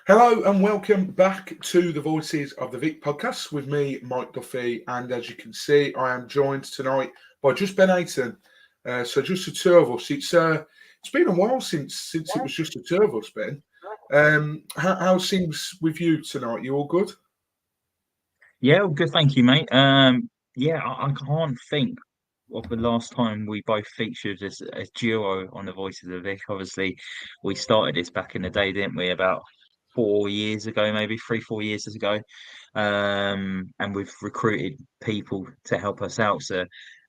Hello and welcome back to the Voices of the Vic podcast with me, Mike Duffy. And as you can see, I am joined tonight by just Ben Aiton. So just the two of us. It's been a while since it was just the two of us, Ben. How's things with you tonight? You all good? Yeah, well, good. Thank you, mate. I can't think of the last time we both featured as a duo on the Voices of Vic. Obviously, we started this back in the day, didn't we? About 4 years ago, maybe 3, 4 years ago. And we've recruited people to help us out.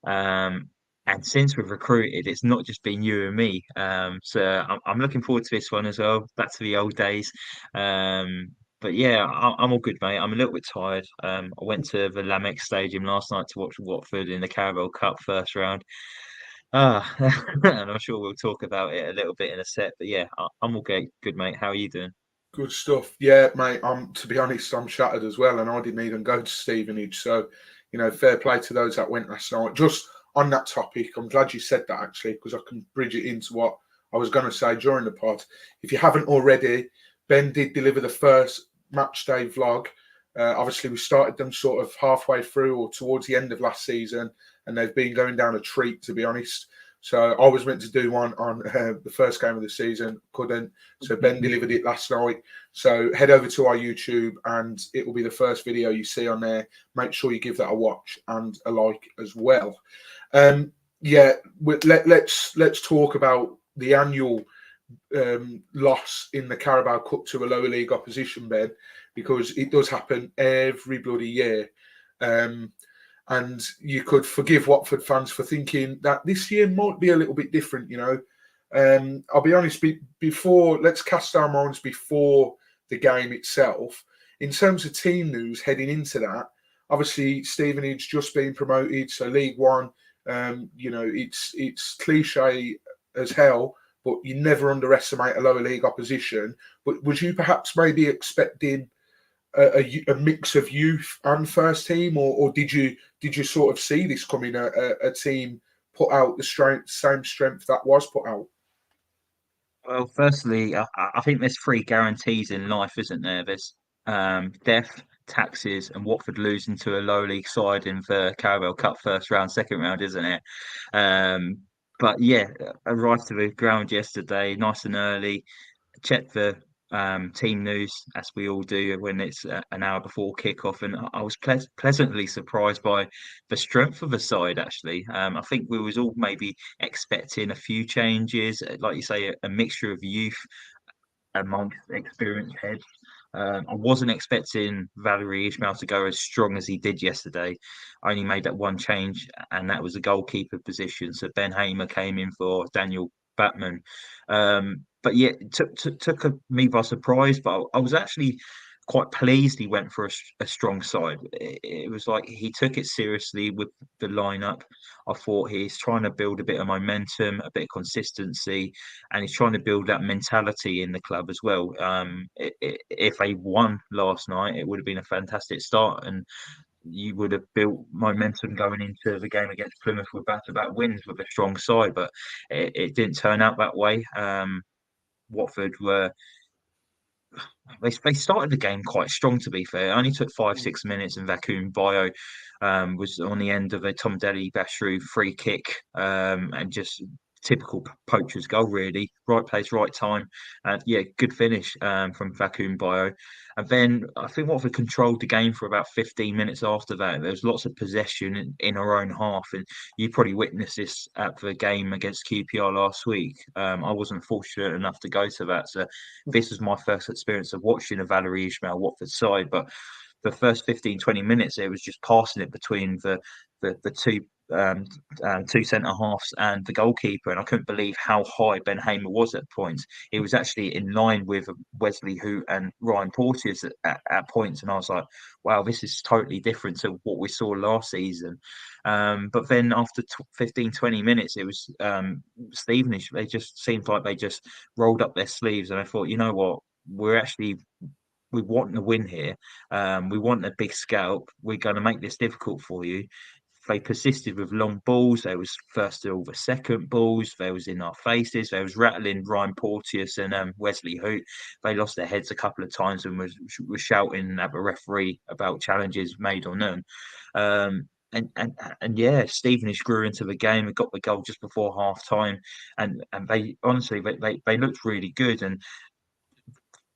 Um, and since we've recruited, it's not just been you and me. I'm looking forward to this one as well. Back to the old days. But yeah, I'm all good, mate. I'm a little bit tired. I went to the Lamex Stadium last night to watch Watford in the Carabao Cup first round. Ah, and I'm sure we'll talk about it a little bit in a sec. But yeah, I'm all good, mate. How are you doing? Good stuff. Yeah, mate. To be honest, I'm shattered as well, and I didn't even go to Stevenage. So, fair play to those that went last night. Just on that topic, I'm glad you said that actually, because I can bridge it into what I was going to say during the pod. If you haven't already, Ben did deliver the first match day vlog. Obviously, we started them sort of halfway through or towards the end of last season, and they've been going down a treat, to be honest. So I was meant to do one on the first game of the season, couldn't. So Ben delivered it last night. So head over to our YouTube and it will be the first video you see on there. Make sure you give that a watch and a like as well. Yeah, let's talk about the annual loss in the Carabao Cup to a lower league opposition, Ben, because it does happen every bloody year. And you could forgive Watford fans for thinking that this year might be a little bit different, I'll be honest, let's cast our minds before the game itself. In terms of team news heading into that, obviously Stevenage just being promoted, so League One, it's cliche as hell, but you never underestimate a lower league opposition. But was you perhaps maybe expecting a mix of youth and first team, or did you sort of see this coming? A team put out the same strength that was put out. Well, firstly, I think there's three guarantees in life, isn't there? There's death, taxes, and Watford losing to a low league side in the Carabao Cup first round, second round, isn't it? Um, but yeah, arrived to the ground yesterday, nice and early. Check the team news as we all do when it's an hour before kickoff, and I was pleasantly surprised by the strength of the side. Actually, I think we was all maybe expecting a few changes, like you say, a mixture of youth amongst experienced heads. I wasn't expecting Valerie Ismail to go as strong as he did yesterday. I only made that one change, and that was the goalkeeper position. So Ben Hamer came in for Daniel Batman. But yeah, it took me by surprise. But I was actually quite pleased he went for a strong side. It was like he took it seriously with the lineup. I thought he's trying to build a bit of momentum, a bit of consistency, and he's trying to build that mentality in the club as well. If they won last night, it would have been a fantastic start, and you would have built momentum going into the game against Plymouth with back-to-back wins with a strong side. But it didn't turn out that way. Watford were they started the game quite strong, to be fair. It only took 5, 6 minutes, and Vacuum Bio was on the end of a Tom Delly Bashru free kick, and just typical poacher's goal, really. Right place, right time, and yeah, good finish from Vacuum Bio. And then I think Watford controlled the game for about 15 minutes after that. There was lots of possession in our own half, and you probably witnessed this at the game against QPR last week. I wasn't fortunate enough to go to that, so this was my first experience of watching a Valerie Ismail Watford side. But the first 15, 20 minutes, it was just passing it between the um, two centre halves and the goalkeeper, and I couldn't believe how high Ben Hamer was at points. He was actually in line with Wesley Hoot and Ryan Porteous at points, and I was like, "Wow, this is totally different to what we saw last season." But then after 15, 20 minutes, it was Stevenage. They just seemed like they just rolled up their sleeves, and I thought, you know what, we're actually we want to win here. We want a big scalp. We're going to make this difficult for you. they persisted with long balls. There was first over second balls. There was in our faces. There was rattling Ryan Porteous and Wesley Hoot. They lost their heads a couple of times and was shouting at the referee about challenges made on them. And yeah, Stevenage grew into the game and got the goal just before half time, and they honestly they looked really good, and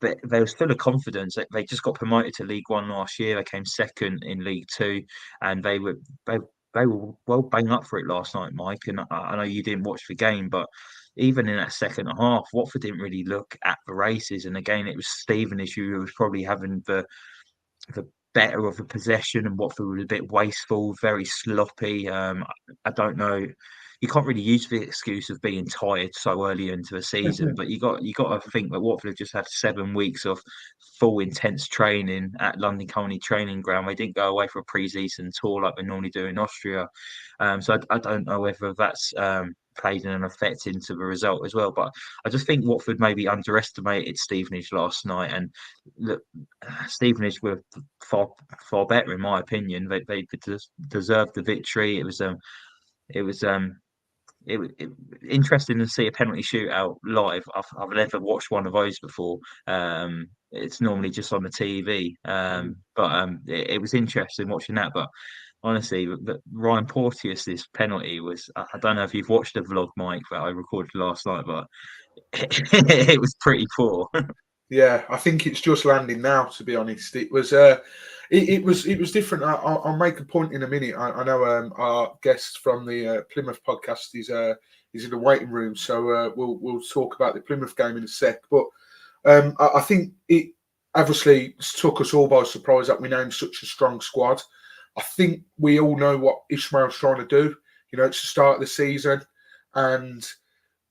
they was full of confidence. They just got promoted to League One last year. They came second in League Two, and they they were well bang up for it last night, Mike. And I know you didn't watch the game, but even in that second half, Watford didn't really look at the races. And again, it was Stevenage who was probably having the better of the possession, and Watford was a bit wasteful, very sloppy. I don't know. You can't really use the excuse of being tired so early into the season, but you got to think that Watford have just had 7 weeks of full intense training at London Colney Training Ground. They didn't go away for a pre-season tour like they normally do in Austria. So I don't know whether that's played an effect into the result as well. But I just think Watford maybe underestimated Stevenage last night, and look, Stevenage were far better in my opinion. They deserved the victory. It was interesting to see a penalty shootout live. I've never watched one of those before. It's normally just on the TV. But it was interesting watching that. But honestly, Ryan Porteous' penalty was, I don't know if you've watched the vlog, Mike, that I recorded last night, but it was pretty poor. Yeah, I think it's just landing now. To be honest, it was different. I'll make a point in a minute. I know our guest from the Plymouth podcast is in the waiting room, so we'll talk about the Plymouth game in a sec. But I think it obviously took us all by surprise that we named such a strong squad. I think we all know what Ishmael's trying to do. You know, it's the start of the season, and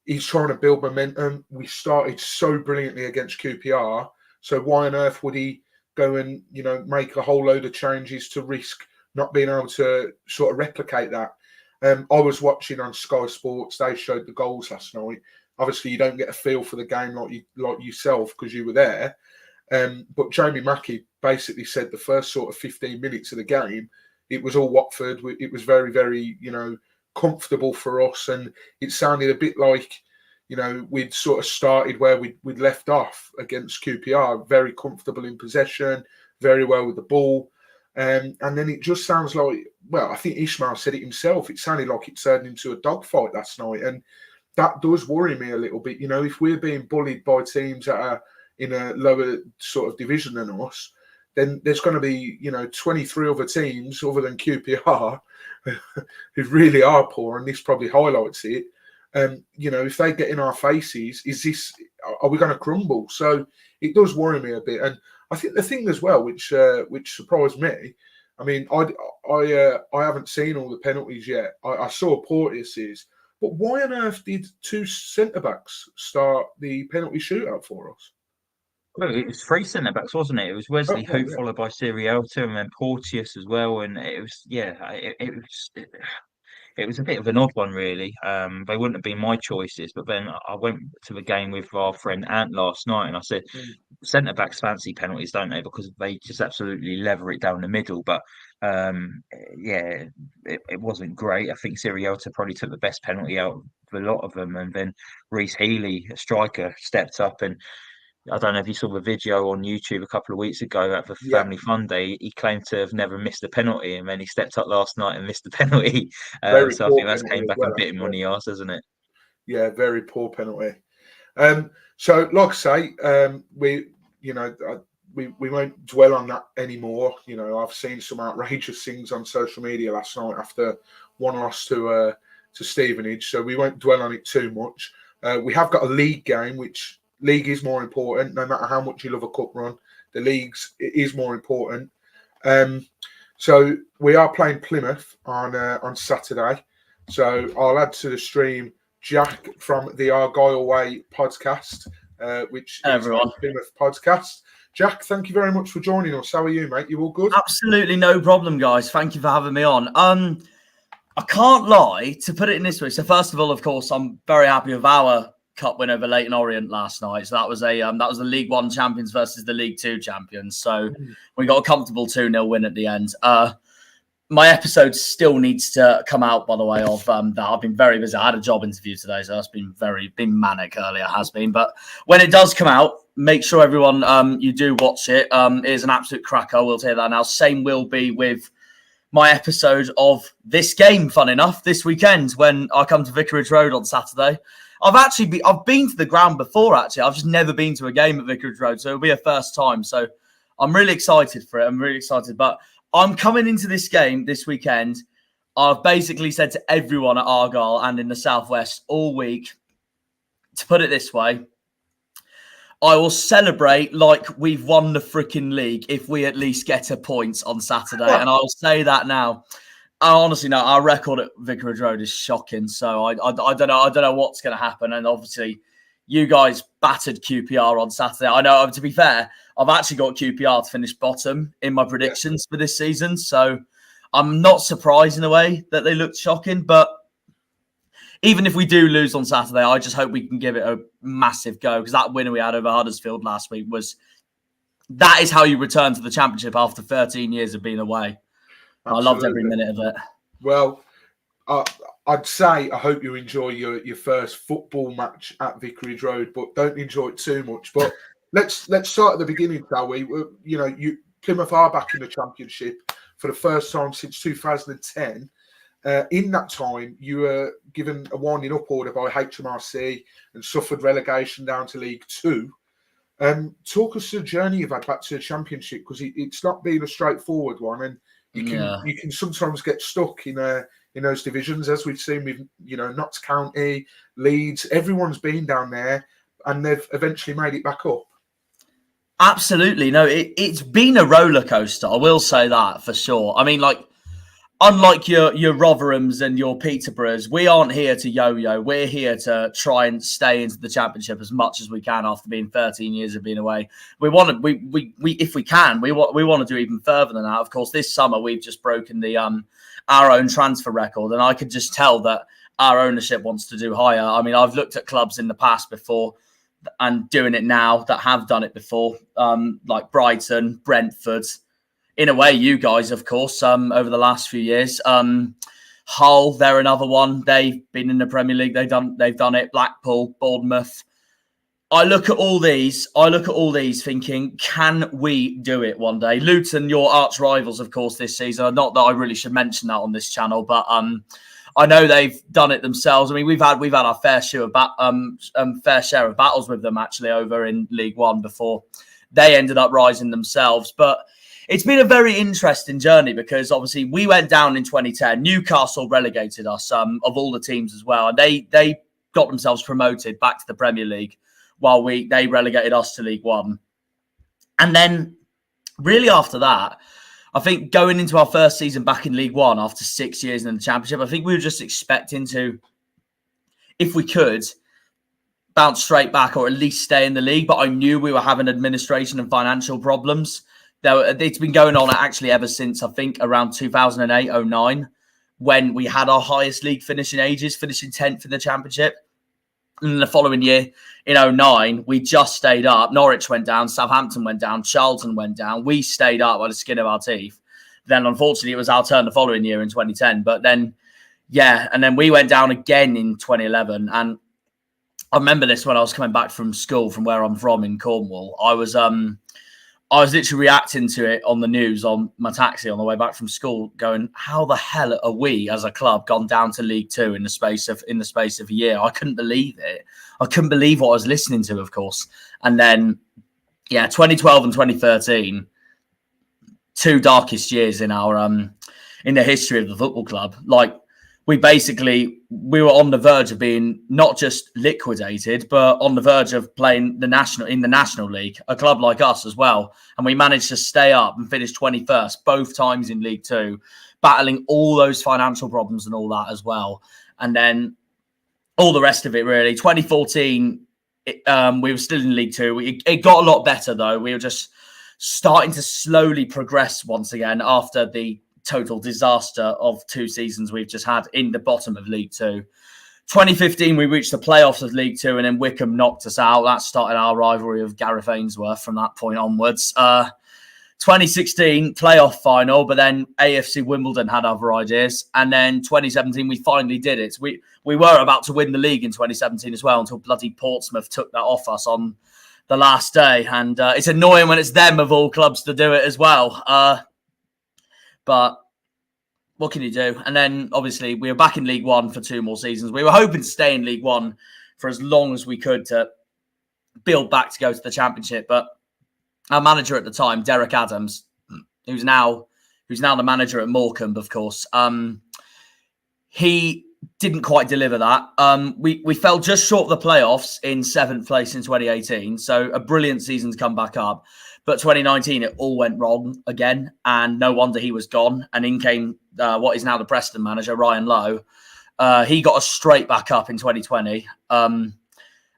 he's trying to build momentum. We started so brilliantly against QPR. So why on earth would he go and, you know, make a whole load of changes to risk not being able to sort of replicate that? I was watching on Sky Sports. They showed the goals last night. Obviously, you don't get a feel for the game like yourself because you were there. But Jamie Mackey basically said the first sort of 15 minutes of the game, it was all Watford. It was very, very, you know, comfortable for us, and it sounded a bit like, you know, we'd sort of started where we'd left off against QPR, very comfortable in possession, very well with the ball, and then it just sounds like, well, I think Ishmael said it himself, it sounded like it turned into a dogfight last night, and that does worry me a little bit. You know, if we're being bullied by teams that are in a lower sort of division than us, then there's going to be, you know, 23 other teams other than QPR who really are poor, and this probably highlights it. You know, if they get in our faces, are we going to crumble? So it does worry me a bit. And I think the thing as well, which surprised me, I mean, I haven't seen all the penalties yet. I saw Porteous's, but why on earth did two centre-backs start the penalty shootout for us? Well, it was 3 centre backs, wasn't it? It was Wesley Hoot, Yeah. followed by Sirielta, and then Porteous as well. And it was, it was a bit of an odd one, really. They wouldn't have been my choices, but then I went to the game with our friend Ant last night, and I said, centre backs fancy penalties, don't they? Because they just absolutely lever it down the middle. But yeah, it wasn't great. I think Sirielta probably took the best penalty out of a lot of them, and then Reece Healy, a striker, stepped up, and I don't know if you saw the video on YouTube a couple of weeks ago at the Family Fun Day. He claimed to have never missed a penalty, and then he stepped up last night and missed a penalty. Very So I poor think that's penalty came as back well, and bit him on actually. the arse, hasn't it? Yeah, very poor penalty. So, like I say, we won't dwell on that anymore. You know, I've seen some outrageous things on social media last night after one loss to Stevenage, so we won't dwell on it too much. We have got a league game, which league is more important. No matter how much you love a cup run, the leagues it is more important. So we are playing Plymouth on Saturday. So I'll add to the stream Jack from the Argyle Way podcast, which is a Plymouth podcast. Jack, thank you very much for joining us. How are you, mate? You all good? Absolutely no problem, guys. Thank you for having me on. I can't lie, to put it in this way. So first of all, of course, I'm very happy with our cup win over Leyton Orient last night. So that was the League One champions versus the League Two champions. So we got a comfortable 2-0 win at the end. my episode still needs to come out, by the way, of that. I've been very busy. I had a job interview today, so that's been manic earlier, has been. But when it does come out, make sure everyone you do watch it. It is an absolute cracker, we'll tell you that now. Same will be with my episode of this game, fun enough, this weekend when I come to Vicarage Road on Saturday. I've been to the ground before, actually. I've just never been to a game at Vicarage Road, so it'll be a first time. So I'm really excited for it. I'm really excited. But I'm coming into this game this weekend. I've basically said to everyone at Argyle and in the Southwest all week, to put it this way, I will celebrate like we've won the freaking league if we at least get a point on Saturday. And I'll say that now. Honestly, no, our record at Vicarage Road is shocking. So I don't know what's going to happen. And obviously, you guys battered QPR on Saturday. I know, to be fair, I've actually got QPR to finish bottom in my predictions for this season. So I'm not surprised in a way that they looked shocking. But even if we do lose on Saturday, I just hope we can give it a massive go, because that winner we had over Huddersfield last week that is how you return to the Championship after 13 years of being away. Absolutely. I loved every minute of it. Well, I'd say I hope you enjoy your first football match at Vicarage Road, but don't enjoy it too much. But let's start at the beginning, shall we? Plymouth are back in the Championship for the first time since 2010. In that time, you were given a winding up order by HMRC and suffered relegation down to League Two. Talk us through the journey you've had back to the Championship, because it's not been a straightforward one, and you can sometimes get stuck in those divisions, as we've seen with Notts County, Leeds. Everyone's been down there, and they've eventually made it back up. Absolutely, no, it's been a roller coaster. I will say that for sure. I mean, unlike your Rotherhams and your Peterboroughs, we aren't here to yo-yo. We're here to try and stay into the Championship as much as we can after being 13 years of being away. We want to, if we can, we want to do even further than that. Of course, this summer we've just broken the our own transfer record, and I could just tell that our ownership wants to do higher. I mean, I've looked at clubs in the past before and doing it now that have done it before, like Brighton, Brentford. In a way, you guys, of course, over the last few years. Hull, they're another one. They've been in the Premier League. They've done it. Blackpool, Bournemouth. I look at all these thinking, can we do it one day? Luton, your arch rivals, of course, this season. Not that I really should mention that on this channel, but I know they've done it themselves. I mean, we've had our fair share of battles with them actually over in League One before they ended up rising themselves. But it's been a very interesting journey, because obviously we went down in 2010. Newcastle relegated us, of all the teams as well, and they got themselves promoted back to the Premier League, while they relegated us to League One. And then, really after that, I think going into our first season back in League One after 6 years in the Championship, I think we were just expecting to, if we could, bounce straight back or at least stay in the league. But I knew we were having administration and financial problems. It's been going on actually ever since, I think, around 2008-09, when we had our highest league finish in ages, finishing 10th in the Championship. And the following year, in 09, we just stayed up. Norwich went down, Southampton went down, Charlton went down. We stayed up by the skin of our teeth. Then, unfortunately, it was our turn the following year in 2010. But then, and then we went down again in 2011. And I remember this when I was coming back from school, from where I'm from in Cornwall. I was literally reacting to it on the news on my taxi on the way back from school, going, "How the hell are we as a club gone down to League Two in the space of a year?" I couldn't believe it. I couldn't believe what I was listening to, of course. And then, 2012 and 2013, two darkest years in our in the history of the football club. Like, we were on the verge of being not just liquidated, but on the verge of playing in the National League, a club like us as well. And we managed to stay up and finish 21st both times in League Two, battling all those financial problems and all that as well. And then all the rest of it, really. 2014, we were still in League Two. It got a lot better, though. We were just starting to slowly progress once again after the total disaster of 2 seasons we've just had in the bottom of League Two. 2015, we reached the playoffs of League Two, and then Wickham knocked us out. That started our rivalry of Gareth Ainsworth from that point onwards. 2016 playoff final, but then AFC Wimbledon had other ideas, and then 2017 we finally did it. We were about to win the league in 2017 as well, until bloody Portsmouth took that off us on the last day, and it's annoying when it's them of all clubs to do it as well. But what can you do? And then obviously we were back in League One for 2 more seasons. We were hoping to stay in League One for as long as we could to build back to go to the Championship, but our manager at the time, Derek Adams, who's now the manager at Morecambe, of course, he didn't quite deliver that. We fell just short of the playoffs in 7th place in 2018, so a brilliant season to come back up. But 2019, it all went wrong again, and no wonder he was gone. And in came what is now the Preston manager, Ryan Lowe. He got us straight back up in 2020.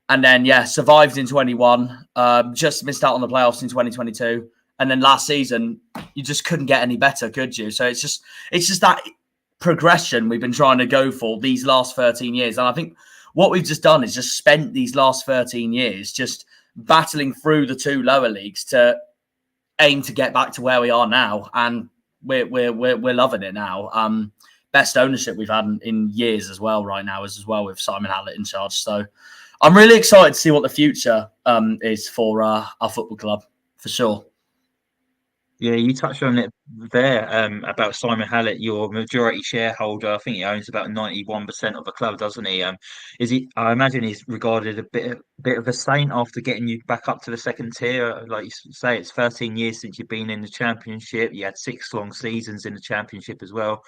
And then, survived in 21, just missed out on the playoffs in 2022. And then last season, you just couldn't get any better, could you? So it's just that progression we've been trying to go for these last 13 years. And I think what we've just done is just spent these last 13 years just battling through the 2 lower leagues to aim to get back to where we are now. And we're loving it now. Best ownership we've had in years as well right now, as well with Simon Hallett in charge. So I'm really excited to see what the future is for our football club, for sure. Yeah, you touched on it there about Simon Hallett, your majority shareholder. I think he owns about 91% of the club, doesn't he? Is he? I imagine he's regarded a bit of a saint after getting you back up to the 2nd tier. Like you say, it's 13 years since you've been in the Championship. You had 6 long seasons in the Championship as well.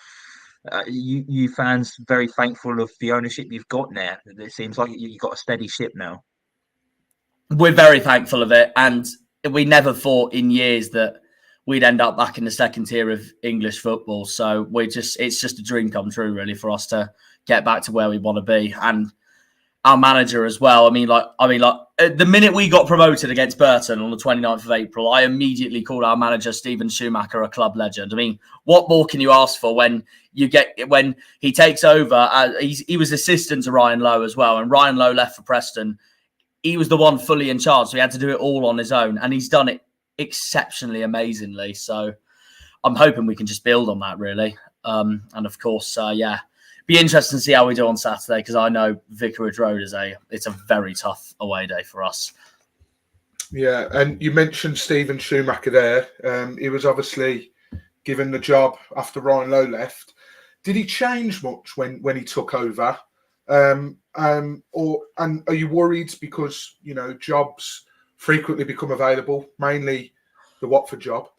You fans very thankful of the ownership you've got now. It seems like you've got a steady ship now. We're very thankful of it, and we never thought in years that we'd end up back in the 2nd tier of English football. So it's just a dream come true, really, for us to get back to where we want to be. And our manager as well. I mean, the minute we got promoted against Burton on the 29th of April, I immediately called our manager, Steven Schumacher, a club legend. I mean, what more can you ask for when he takes over? He was assistant to Ryan Lowe as well. And Ryan Lowe left for Preston. He was the one fully in charge. So he had to do it all on his own. And he's done it exceptionally amazingly. So I'm hoping we can just build on that, really. And of course, be interesting to see how we do on Saturday, because I know Vicarage Road it's a very tough away day for us. Yeah, and you mentioned Steven Schumacher there. He was obviously given the job after Ryan Lowe left. Did he change much when he took over? Or are you worried because jobs frequently become available, mainly the Watford job?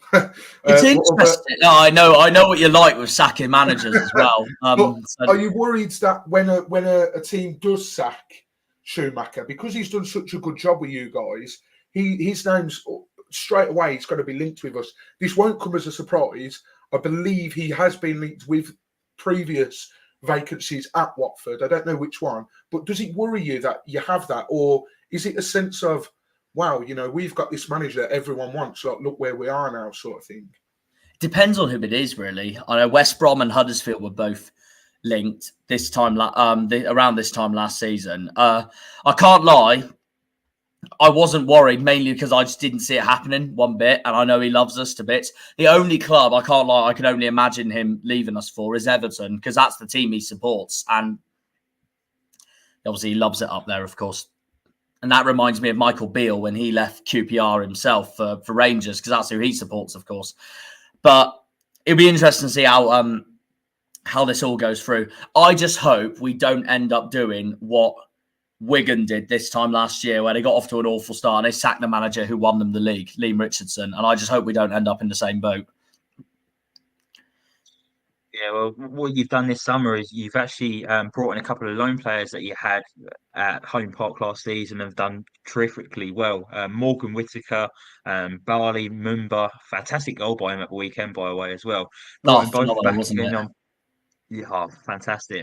It's interesting. I know what you like with sacking managers as well. Are you worried that when a team does sack Schumacher, because he's done such a good job with you guys, his name's straight away it's going to be linked with us? This won't come as a surprise. I believe he has been linked with previous vacancies at Watford. I don't know which one, but does it worry you that you have that, or is it a sense of, wow, we've got this manager that everyone wants, like, look where we are now, sort of thing? Depends on who it is, really. I know West Brom and Huddersfield were both linked this time, around this time last season. I can't lie, I wasn't worried, mainly because I just didn't see it happening one bit, and I know he loves us to bits. The only club, I can't lie, I can only imagine him leaving us for is Everton, because that's the team he supports, and obviously he loves it up there, of course. And that reminds me of Michael Beale when he left QPR himself for Rangers, because that's who he supports, of course. But it'll be interesting to see how this all goes through. I just hope we don't end up doing what Wigan did this time last year, where they got off to an awful start and they sacked the manager who won them the league, Liam Richardson. And I just hope we don't end up in the same boat. Yeah, well, what you've done this summer is you've actually brought in a couple of loan players that you had at Home Park last season and have done terrifically well. Morgan Whittaker, Barley, Mumba, fantastic goal by him at the weekend, by the way, as well. Phenomenal, wasn't it? Yeah, fantastic.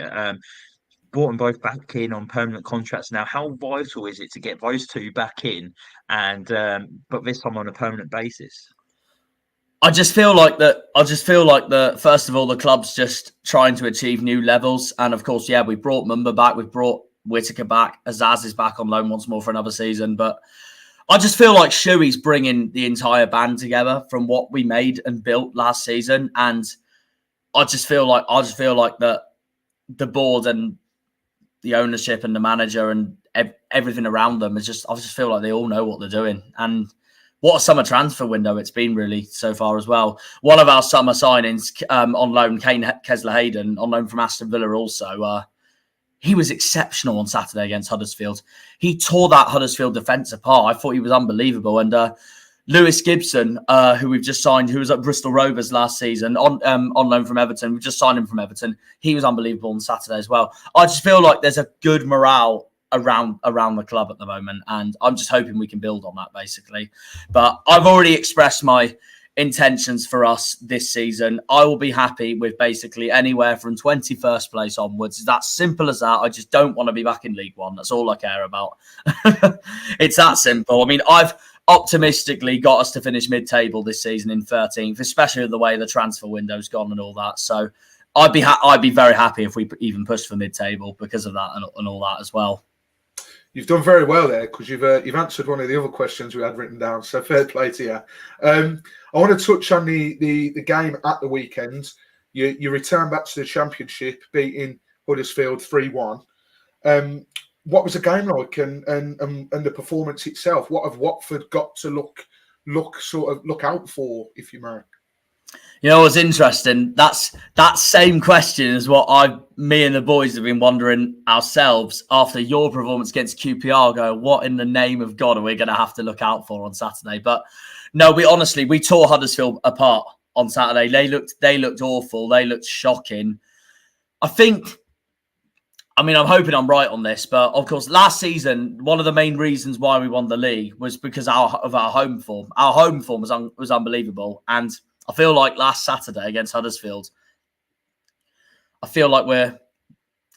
Brought them both back in on permanent contracts now. How vital is it to get those two back in, and but this time on a permanent basis? I just feel like that. First of all, the club's just trying to achieve new levels, and of course, we brought Mumba back, we've brought Whittaker back. Azaz is back on loan once more for another season, but I just feel like Shuey's bringing the entire band together from what we made and built last season, and I just feel like that the board and the ownership and the manager and everything around them is I just feel like they all know what they're doing. And what a summer transfer window it's been really so far as well. One of our summer signings on loan, Kane Kesler-Hayden, on loan from Aston Villa also, he was exceptional on Saturday against Huddersfield. He tore that Huddersfield defence apart. I thought he was unbelievable. And Lewis Gibson, who we've just signed, who was at Bristol Rovers last season on loan from Everton. We've just signed him from Everton. He was unbelievable on Saturday as well. I just feel like there's a good morale around the club at the moment, and I'm just hoping we can build on that basically. But I've already expressed my intentions for us this season. I will be happy with basically anywhere from 21st place onwards. It's that simple as that. I just don't want to be back in League One. That's all I care about. It's that simple. I mean, I've optimistically got us to finish mid-table this season in 13th, especially with the way the transfer window's gone and all that. So I'd be very happy if we even pushed for mid-table because of that and all that as well. You've done very well there because you've answered one of the other questions we had written down. So fair play to you. I want to touch on the game at the weekend. You return back to the Championship, beating Huddersfield 3-1. What was the game like, and the performance itself? What have Watford got to look out for, if you may? You know what's interesting? That same question is what me and the boys have been wondering ourselves after your performance against QPR. Go, what in the name of God are we going to have to look out for on Saturday? But no, we tore Huddersfield apart on Saturday. They looked awful. They looked shocking. I'm hoping I'm right on this, but of course, last season, one of the main reasons why we won the league was because of our home form. Our home form was unbelievable, and I feel like last Saturday against Huddersfield, I feel like we're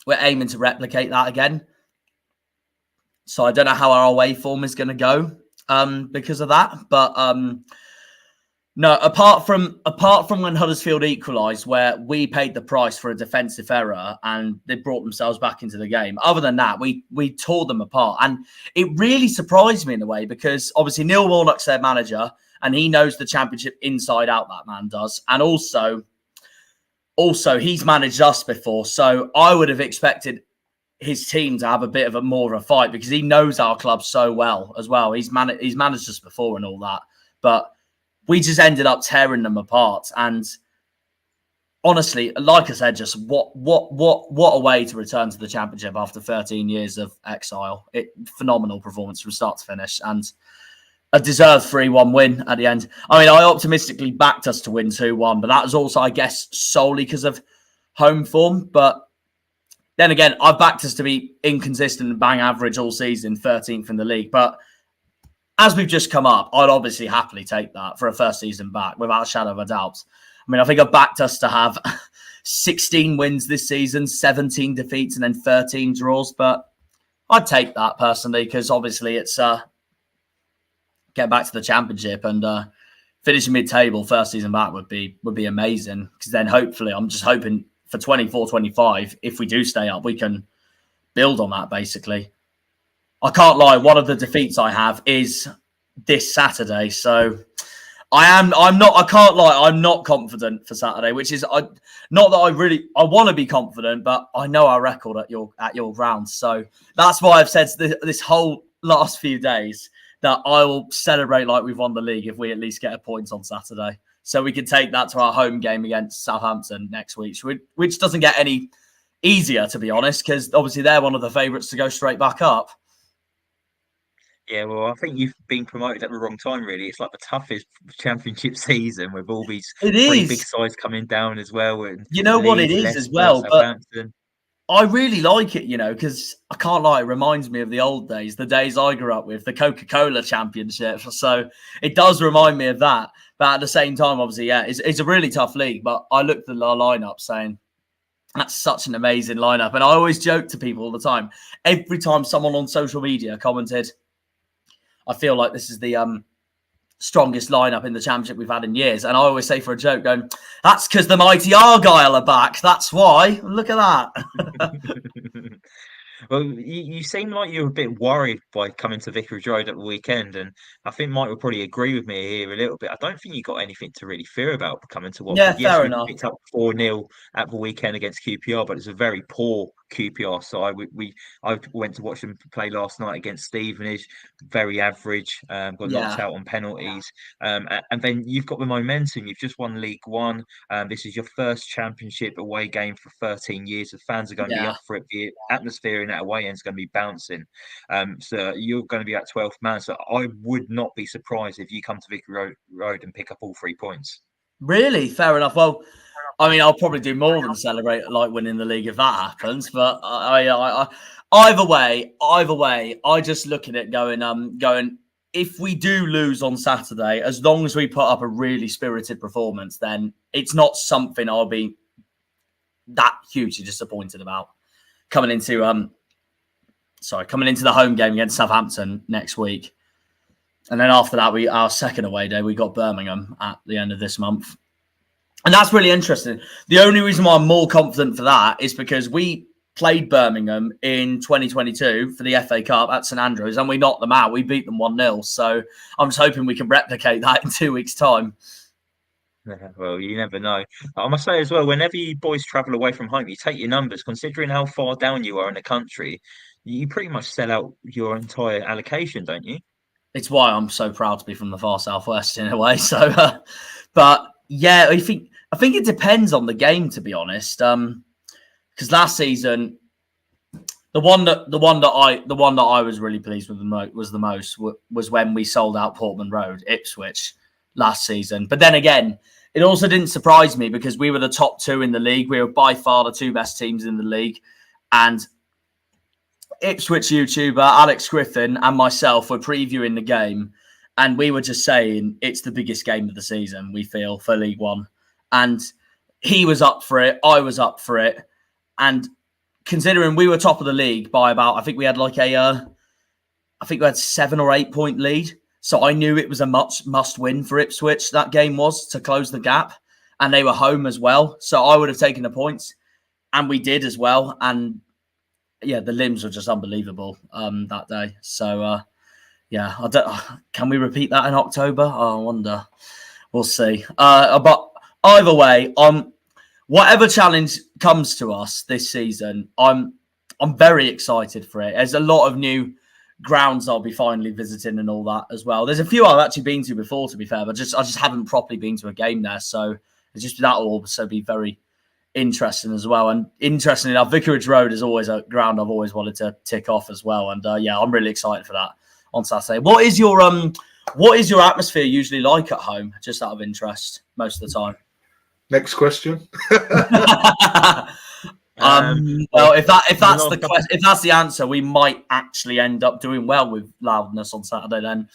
aiming to replicate that again. So I don't know how our away form is going to go because of that. But no, apart from when Huddersfield equalised, where we paid the price for a defensive error and they brought themselves back into the game. Other than that, we tore them apart, and it really surprised me in a way because obviously Neil Warnock's their manager. And he knows the Championship inside out, that man does. And also he's managed us before. So I would have expected his team to have a bit of more of a fight because he knows our club so well as well. He's managed us before and all that. But we just ended up tearing them apart. And honestly, like I said, just what a way to return to the Championship after 13 years of exile. Phenomenal performance from start to finish. And a deserved 3-1 win at the end. I mean, I optimistically backed us to win 2-1, but that was also, I guess, solely because of home form. But then again, I backed us to be inconsistent and bang average all season, 13th in the league. But as we've just come up, I'd obviously happily take that for a first season back, without a shadow of a doubt. I mean, I think I backed us to have 16 wins this season, 17 defeats, and then 13 draws. But I'd take that personally because obviously it's... get back to the Championship and finishing mid-table first season back would be amazing because then hopefully I'm just hoping for 24-25 if we do stay up we can build on that basically. I can't lie, one of the defeats I have is this Saturday, so I'm not confident for Saturday, which is not that I want to be confident, but I know our record at your ground, so that's why I've said this whole last few days that I will celebrate like we've won the league if we at least get a point on Saturday. So we can take that to our home game against Southampton next week, which doesn't get any easier, to be honest, because obviously they're one of the favourites to go straight back up. Yeah, well, I think you've been promoted at the wrong time, really. It's like the toughest Championship season with all these three big sides coming down as well. And you know what it is Leicester, as well, but I really like it, because I can't lie, it reminds me of the old days, the days I grew up with, the Coca-Cola Championship. So it does remind me of that. But at the same time, obviously, yeah, it's a really tough league. But I looked at the lineup saying, that's such an amazing lineup. And I always joke to people all the time. Every time someone on social media commented, I feel like this is the strongest lineup in the Championship we've had in years. And I always say for a joke, going, that's because the mighty Argyle are back. That's why. Look at that. Well, you seem like you're a bit worried by coming to Vicarage Road at the weekend, and I think Mike will probably agree with me here a little bit. I don't think you got anything to really fear about coming to Yeah, Watford. Yes, fair we enough. picked up 4-0 at the weekend against QPR, but it's a very poor QPR side. I went to watch them play last night against Stevenage, very average, got knocked Yeah, out on penalties. And then you've got the momentum. You've just won League One. This is your first championship away game for 13 years. The fans are going to be yeah. up for it. The atmosphere in that away end is going to be bouncing. So you're going to be at 12th man. So I would not be surprised if you come to Road and pick up all 3 points. Really, fair enough. Well, I mean, I'll probably do more than celebrate like winning the league if that happens. But either way, I just look at it going. If we do lose on Saturday, as long as we put up a really spirited performance, then it's not something I'll be that hugely disappointed about coming into the home game against Southampton next week. And then after that, our second away day, we got Birmingham at the end of this month. And that's really interesting. The only reason why I'm more confident for that is because we played Birmingham in 2022 for the FA Cup at St Andrews and we knocked them out. We beat them 1-0. So I'm just hoping we can replicate that in 2 weeks' time. Well, you never know. I must say as well, whenever you boys travel away from home, you take your numbers. Considering how far down you are in the country, you pretty much sell out your entire allocation, don't you? It's why I'm so proud to be from the far southwest in a way. So, but yeah, I think it depends on the game, to be honest. Because last season, the one that I was really pleased with was when we sold out Portman Road, Ipswich, last season. But then again, it also didn't surprise me because we were the top two in the league. We were by far the two best teams in the league, and Ipswich YouTuber Alex Griffin and myself were previewing the game, and we were just saying it's the biggest game of the season, we feel, for League One. And he was up for it, I was up for it. And considering we were top of the league by about, I think we had 7 or 8 point lead. So I knew it was a must win for Ipswich. That game was to close the gap, and they were home as well. So I would have taken the points, and we did as well. And yeah, the limbs were just unbelievable that day. So yeah, can we repeat that in October? I wonder. We'll see. But either way, whatever challenge comes to us this season, I'm very excited for it. There's a lot of new grounds I'll be finally visiting and all that as well. There's a few I've actually been to before, to be fair, but I just haven't properly been to a game there. So it's just that will also be very interesting as well. And interestingly enough, Vicarage Road is always a ground I've always wanted to tick off as well. And yeah, I'm really excited for that on Saturday. What is your atmosphere usually like at home? Just out of interest, most of the time. Next question. Well, if that's the answer, we might actually end up doing well with loudness on Saturday. Then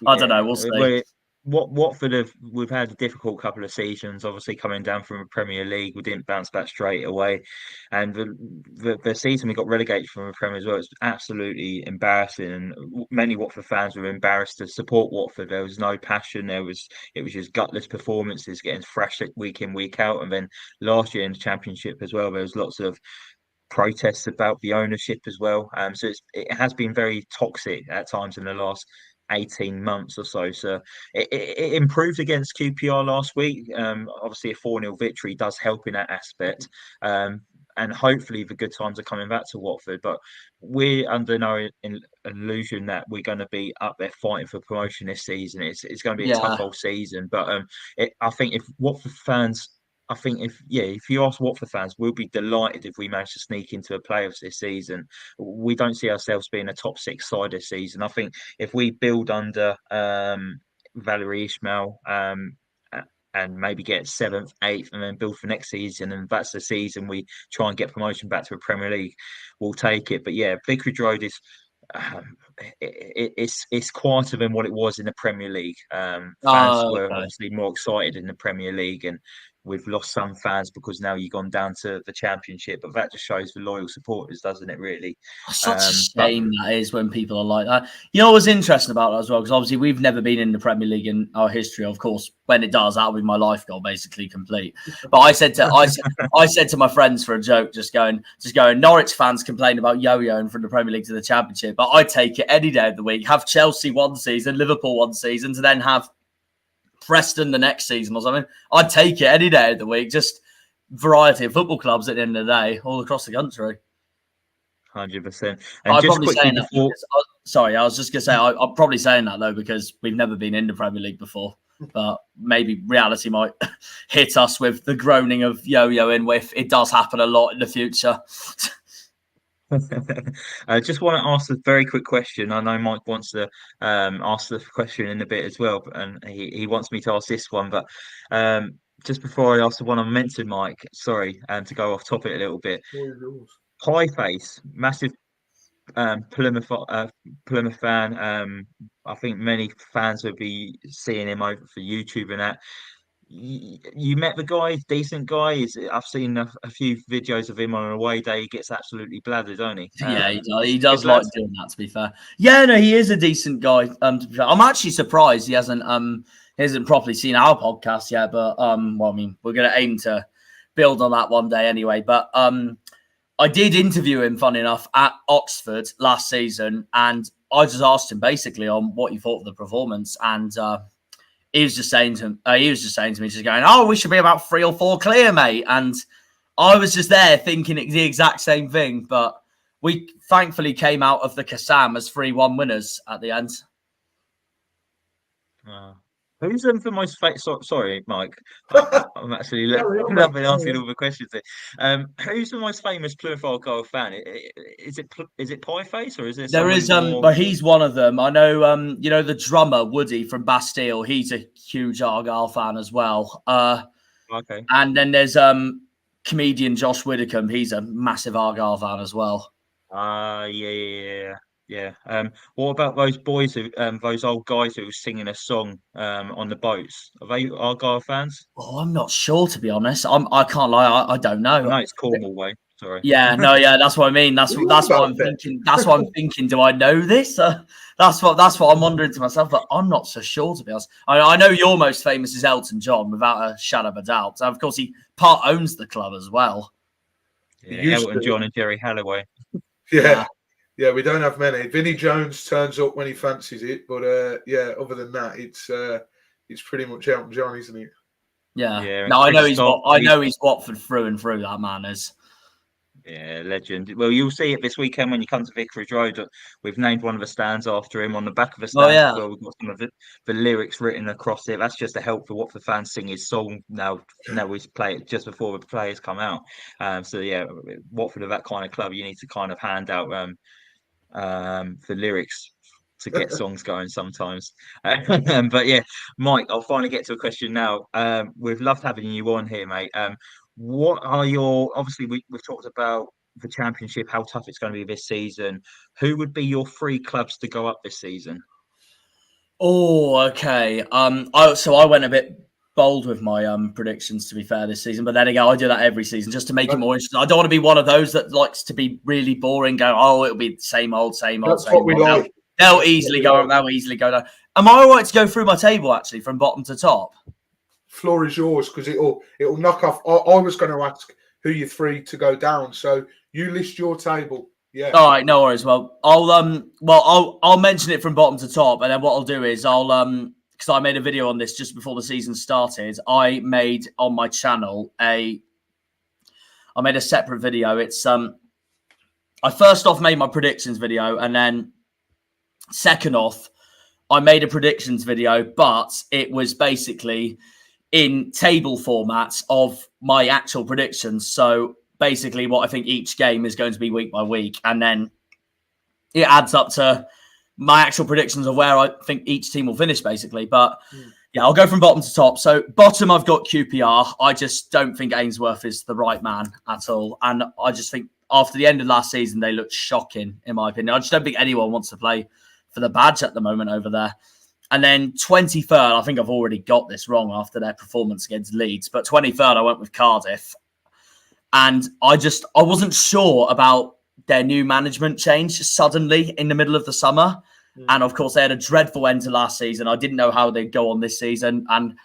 I don't know. We'll see. Watford we've had a difficult couple of seasons. Obviously, coming down from the Premier League, we didn't bounce back straight away, and the season we got relegated from the Premier as well. It's absolutely embarrassing, and many Watford fans were embarrassed to support Watford. There was no passion. It was just gutless performances, getting thrashed week in, week out, and then last year in the Championship as well, there was lots of protests about the ownership as well. So it has been very toxic at times in the last 18 months or so. So it improved against QPR last week. Obviously, a 4-0 victory does help in that aspect. And hopefully the good times are coming back to Watford. But we're under no illusion that we're going to be up there fighting for promotion this season. It's going to be a tough old season. But I think if Watford fans... if you ask Watford fans, we'll be delighted if we manage to sneak into the playoffs this season. We don't see ourselves being a top 6 side this season. I think if we build under Valerie Ismail and maybe get 7th, 8th, and then build for next season, and that's the season we try and get promotion back to a Premier League, we'll take it. But yeah, Vicarage Road is... it's quieter than what it was in the Premier League. Fans were obviously more excited in the Premier League, and we've lost some fans because now you've gone down to the Championship. But that just shows the loyal supporters, doesn't it? Really, such a shame that is when people are like that. You know what's interesting about that as well? Because obviously we've never been in the Premier League in our history. Of course, when it does, that'll be my life goal basically complete. But I said to my friends for a joke, just going, Norwich fans complain about yo-yoing from the Premier League to the Championship, but I'd take it any day of the week. Have Chelsea one season, Liverpool one season, to then have Preston the next season or something. I'd take it any day of the week. Just variety of football clubs at the end of the day, all across the country. 100%. I'm probably saying that because, sorry, I was just going to say, I'm probably saying that, though, because we've never been in the Premier League before. But maybe reality might hit us with the groaning of yo-yoing if it does happen a lot in the future. I just want to ask a very quick question. I know Mike wants to ask the question in a bit as well, and he wants me to ask this one. But just before I ask the one I meant to Mike, sorry, to go off topic a little bit. Pie face, massive Plymouth fan. I think many fans would be seeing him over for YouTube and that. You met the guy, decent guy. I've seen a few videos of him on an away day. He gets absolutely bladdered, don't he? Yeah, he does like doing that, to be fair. Yeah, no, he is a decent guy. To be fair, I'm actually surprised he hasn't properly seen our podcast yet. But well, I mean, we're going to aim to build on that one day anyway. But I did interview him, funny enough, at Oxford last season, and I just asked him basically on what he thought of the performance, and he was just saying to me, just going, "Oh, we should be about 3 or 4 clear, mate." And I was just there thinking the exact same thing, but we thankfully came out of the Kassam as 3-1 winners at the end. Who's the most sorry, Mike. I'm actually loving asking all the questions here. Who's the most famous Plymouth Argyle fan? Is it Pie Face, or is there is more... But he's one of them. I know you know the drummer Woody from Bastille, he's a huge Argyle fan as well. Okay. And then there's comedian Josh Widdicombe, he's a massive Argyle fan as well. Yeah. What about those boys those old guys who were singing a song on the boats? Are they Argyle fans? Oh, I'm not sure, to be honest. I can't lie. I don't know. I know it's Cornwall way. Sorry. Yeah, no, yeah, that's what I mean. That's what I'm thinking. That's what I'm thinking. Do I know this? That's what I'm wondering to myself. But I'm not so sure, to be honest. I know your most famous is Elton John, without a shadow of a doubt. And of course, he part owns the club as well. Yeah, Elton John and Jerry Halliway. Yeah, we don't have many. Vinnie Jones turns up when he fancies it, but other than that, it's pretty much Elton John, isn't it? Yeah. No, I know he's Watford through and through. That man is. Yeah, legend. Well, you'll see it this weekend when you come to Vicarage Road. We've named one of the stands after him on the back of the stand. Well, we've got some of the lyrics written across it. That's just to help the Watford fans sing his song now we play it just before the players come out. So yeah, Watford are that kind of club. You need to kind of hand out the lyrics to get songs going sometimes. But yeah, Mike, I'll finally get to a question now. We've loved having you on here, mate. What are obviously we've talked about the Championship, how tough it's going to be this season. Who would be your 3 clubs to go up this season? Oh, okay. I went a bit bold with my predictions, to be fair, this season. But then again, I do that every season just to make it more interesting. I don't want to be one of those that likes to be really boring, go, oh, it'll be the same old. That's what we like. They'll easily go down. Am I all right to go through my table, actually, from bottom to top? Floor is yours, because it'll knock off. I was going to ask who your 3 to go down, so you list your table. Yeah. All right, no worries. Well, I'll mention it from bottom to top, and then what I'll do is because I made a video on this just before the season started. I made on my channel I made a separate video. It's I first off made my predictions video, and then second off I made a predictions video, but it was basically in table formats of my actual predictions. So basically what I think each game is going to be week by week, and then it adds up to my actual predictions of where I think each team will finish, basically. But yeah, I'll go from bottom to top. So bottom, I've got QPR. I just don't think Ainsworth is the right man at all. And I just think after the end of last season, they looked shocking, in my opinion. I just don't think anyone wants to play for the badge at the moment over there. And then 23rd, I think I've already got this wrong after their performance against Leeds, but 23rd, I went with Cardiff. And I wasn't sure about their new management change suddenly in the middle of the summer. And of course, they had a dreadful end to last season. I didn't know how they'd go on this season. And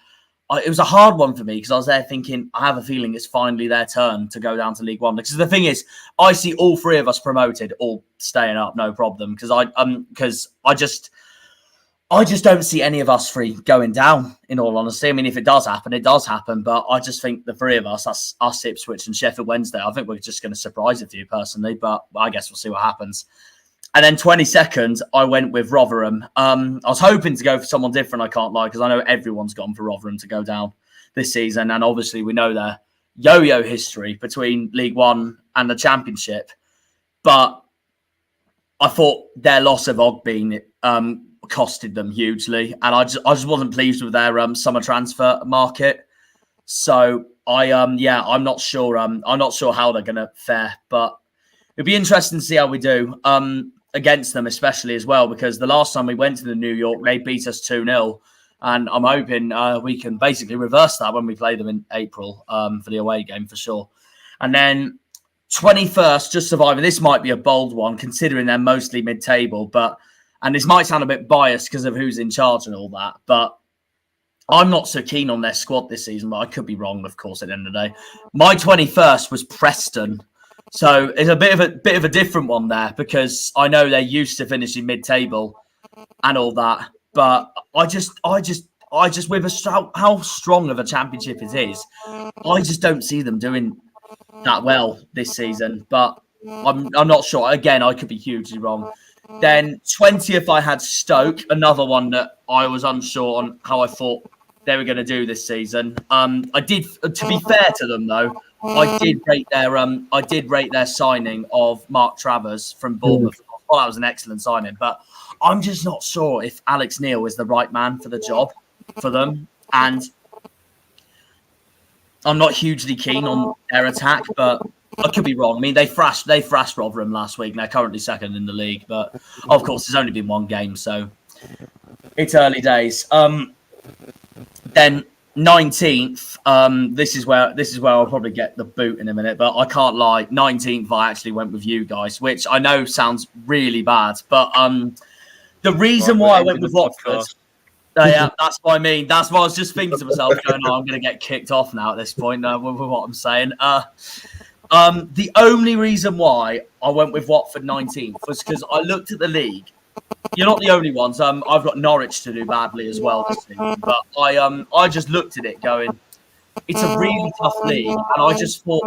it was a hard one for me because I was there thinking, I have a feeling it's finally their turn to go down to League One. Because the thing is, I see all three of us promoted, all staying up, no problem. Because I just don't see any of us three going down, in all honesty. I mean, if it does happen, it does happen. But I just think the three of us, that's us, Ipswich and Sheffield Wednesday, I think we're just going to surprise a few personally. But I guess we'll see what happens. And then 22nd, I went with Rotherham. I was hoping to go for someone different, I can't lie, because I know everyone's gone for Rotherham to go down this season. And obviously we know their yo-yo history between League One and the Championship. But I thought their loss of Ogbene costed them hugely. And I just wasn't pleased with their summer transfer market. So I'm not sure. I'm not sure how they're going to fare, but it'd be interesting to see how we do against them, especially as well, because the last time we went to the New York, they beat us 2-0. And I'm hoping we can basically reverse that when we play them in April for the away game for sure. And then 21st, just surviving. This might be a bold one considering they're mostly mid-table, and this might sound a bit biased because of who's in charge and all that, but I'm not so keen on their squad this season, but I could be wrong, of course, at the end of the day. My 21st was Preston. So it's a bit of a different one there because I know they're used to finishing mid-table and all that, but I just with how strong of a championship it is, I just don't see them doing that well this season. But I'm not sure. Again, I could be hugely wrong. Then 20th, I had Stoke, another one that I was unsure on how I thought they were going to do this season. I did, to be fair to them though, I did rate their signing of Mark Travers from Bournemouth. Well, that was an excellent signing, but I'm just not sure if Alex Neil is the right man for the job for them. And I'm not hugely keen on their attack, but I could be wrong. I mean, they thrashed Rotherham last week, and they're currently second in the league. But of course, there's only been one game, so it's early days. Then 19th, this is where I'll probably get the boot in a minute, but I can't lie. 19th, I actually went with you guys, which I know sounds really bad, but the reason why I went with Watford, yeah, that's what I mean. That's what I was just thinking to myself, going, "Oh, I'm going to get kicked off now at this point." With what I'm saying, the only reason why I went with Watford 19th was because I looked at the league. You're not the only ones. I've got Norwich to do badly as well this season, but I just looked at it going, it's a really tough league, and I just thought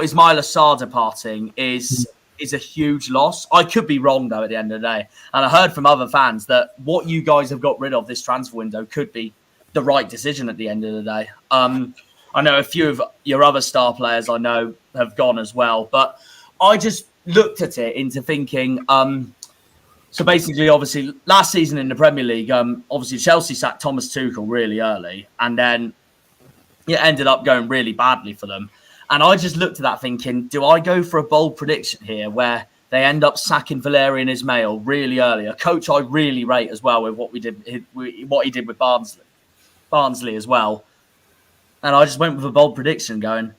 Ismail Assar departing is a huge loss. I could be wrong though at the end of the day, and I heard from other fans that what you guys have got rid of this transfer window could be the right decision at the end of the day. I know a few of your other star players I know have gone as well, but I just looked at it into thinking, so basically, obviously, last season in the Premier League, obviously Chelsea sacked Thomas Tuchel really early, and then it ended up going really badly for them. And I just looked at that thinking, do I go for a bold prediction here where they end up sacking Valérien Ismail really early, a coach I really rate as well with what he did with Barnsley as well. And I just went with a bold prediction going,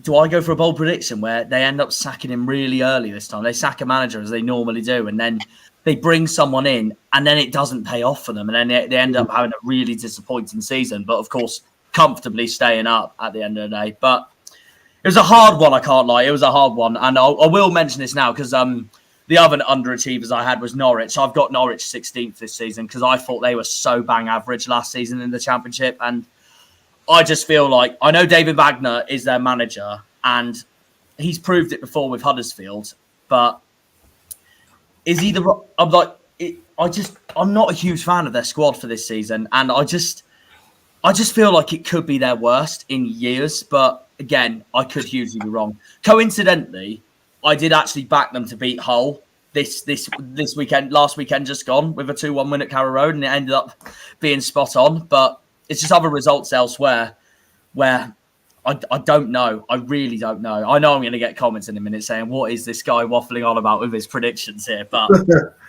do I go for a bold prediction where they end up sacking him really early this time? They sack a manager as they normally do, and then they bring someone in, and then it doesn't pay off for them, and then they end up having a really disappointing season. But of course, comfortably staying up at the end of the day. But it was a hard one, I can't lie. It was a hard one, and I will mention this now because the other underachievers I had was Norwich. I've got Norwich 16th this season because I thought they were so bang average last season in the Championship, and I just feel like I know David Wagner is their manager and he's proved it before with Huddersfield, but is he I'm not a huge fan of their squad for this season, and I just feel like it could be their worst in years, but again, I could hugely be wrong. Coincidentally, I did actually back them to beat Hull this weekend, last weekend just gone, with a 2-1 win at Carrow Road, and it ended up being spot on, but it's just other results elsewhere where I don't know. I really don't know. I know I'm going to get comments in a minute saying, "What is this guy waffling on about with his predictions here?" But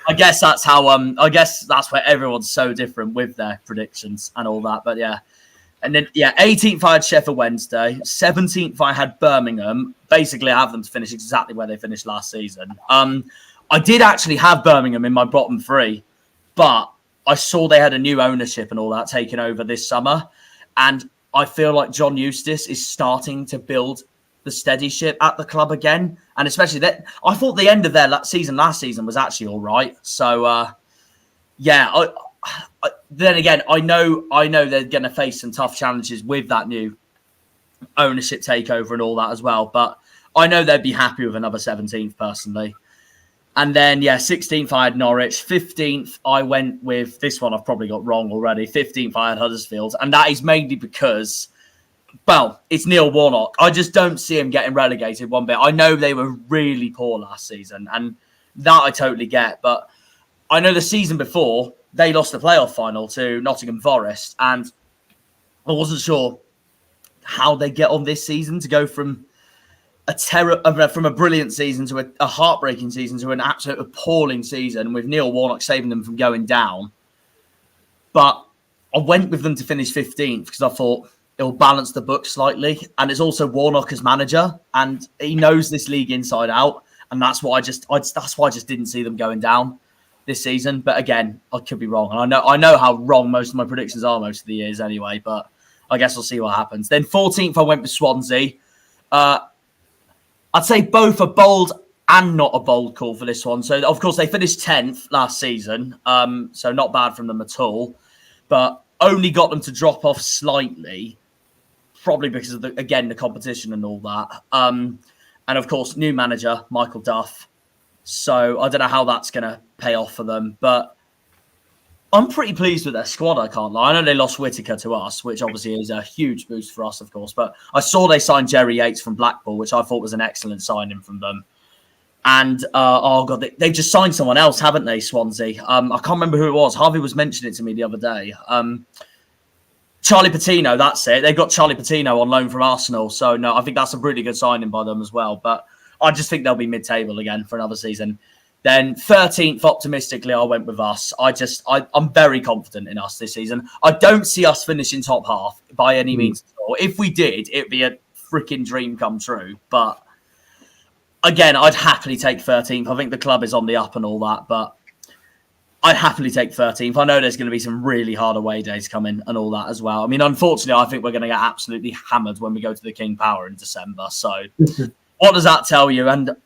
I guess that's how. I guess that's where everyone's so different with their predictions and all that. But yeah, and then 18th I had Sheffield Wednesday. 17th I had Birmingham. Basically, I have them to finish exactly where they finished last season. I did actually have Birmingham in my bottom 3, but I saw they had a new ownership and all that taken over this summer, and I feel like John Eustace is starting to build the steady ship at the club again. And especially that, I thought the end of their season last season was actually all right. So, then again, I know they're going to face some tough challenges with that new ownership takeover and all that as well. But I know they'd be happy with another 17th personally. And then, 16th, I had Norwich. 15th, I went with this one I've probably got wrong already. 15th, I had Huddersfield. And that is mainly because, well, it's Neil Warnock. I just don't see him getting relegated one bit. I know they were really poor last season, and that I totally get. But I know the season before, they lost the playoff final to Nottingham Forest. And I wasn't sure how they get on this season to go from a brilliant season to a heartbreaking season to an absolute appalling season with Neil Warnock saving them from going down. But I went with them to finish 15th because I thought it'll balance the book slightly. And it's also Warnock as manager, and he knows this league inside out. And that's why that's why I just didn't see them going down this season. But again, I could be wrong. And I know how wrong most of my predictions are most of the years anyway, but I guess we'll see what happens. Then 14th, I went with Swansea. I'd say both a bold and not a bold call for this one. So, of course, they finished 10th last season, so not bad from them at all, but only got them to drop off slightly, probably because of, the competition and all that. And, of course, new manager, Michael Duff. So I don't know how that's going to pay off for them, but I'm pretty pleased with their squad, I can't lie. I know they lost Whittaker to us, which obviously is a huge boost for us, of course. But I saw they signed Jerry Yates from Blackpool, which I thought was an excellent signing from them. And, they just signed someone else, haven't they, Swansea? I can't remember who it was. Harvey was mentioning it to me the other day. Charlie Patino, that's it. They got Charlie Patino on loan from Arsenal. So, no, I think that's a really good signing by them as well. But I just think they'll be mid-table again for another season. Then 13th, optimistically, I went with us. I'm very confident in us this season. I don't see us finishing top half by any means at all. If we did, it'd be a freaking dream come true. But again, I'd happily take 13th. I think the club is on the up and all that, but I'd happily take 13th. I know there's going to be some really hard away days coming and all that as well. I mean, unfortunately, I think we're going to get absolutely hammered when we go to the King Power in December. So what does that tell you? And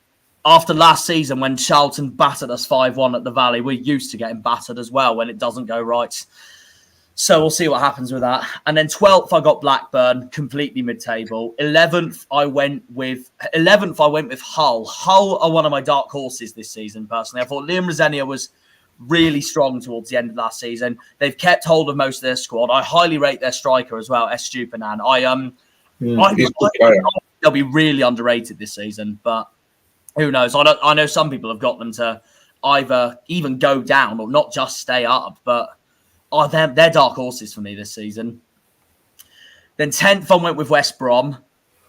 after last season, when Charlton battered us 5-1 at the Valley, we're used to getting battered as well when it doesn't go right. So we'll see what happens with that. And then 12th, I got Blackburn, completely mid-table. 11th, I went with Hull. Hull are one of my dark horses this season, personally. I thought Liam Rosenia was really strong towards the end of last season. They've kept hold of most of their squad. I highly rate their striker as well, Estupinan. They'll be really underrated this season, but who knows? I know some people have got them to either even go down or not just stay up, but they're dark horses for me this season. Then 10th, I went with West Brom.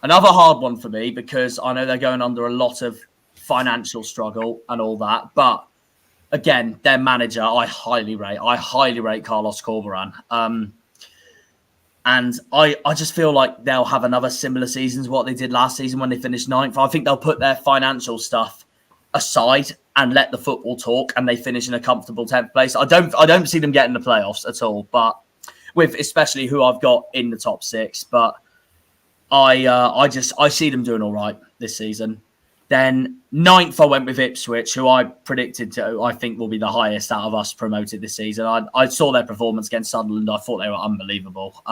Another hard one for me because I know they're going under a lot of financial struggle and all that. But again, their manager, I highly rate Carlos Corberán. And I just feel like they'll have another similar season to what they did last season when they finished 9th. I think they'll put their financial stuff aside and let the football talk, and they finish in a comfortable 10th place. I don't see them getting the playoffs at all, but with especially who I've got in the top 6. But I see them doing all right this season. Then 9th, I went with Ipswich, who I predicted I think will be the highest out of us promoted this season. I saw their performance against Sunderland. I thought they were unbelievable.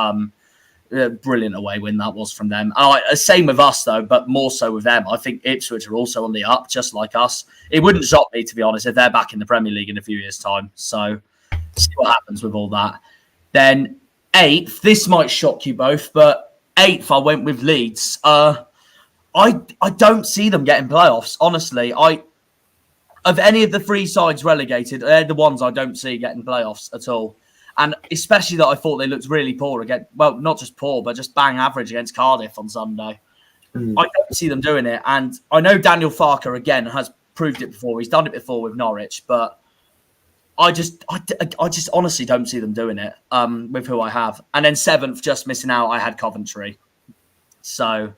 Brilliant away win that was from them. Same with us, though, but more so with them. I think Ipswich are also on the up, just like us. It wouldn't shock me, to be honest, if they're back in the Premier League in a few years' time. So see what happens with all that. Then 8th, this might shock you both, but 8th, I went with Leeds. I don't see them getting playoffs, honestly. Of any of the 3 sides relegated, they're the ones I don't see getting playoffs at all. And especially that I thought they looked really poor again. Well, not just poor, but just bang average against Cardiff on Sunday. I don't see them doing it. And I know Daniel Farker, again, has proved it before. He's done it before with Norwich. But I just honestly don't see them doing it with who I have. And then 7th, just missing out, I had Coventry. So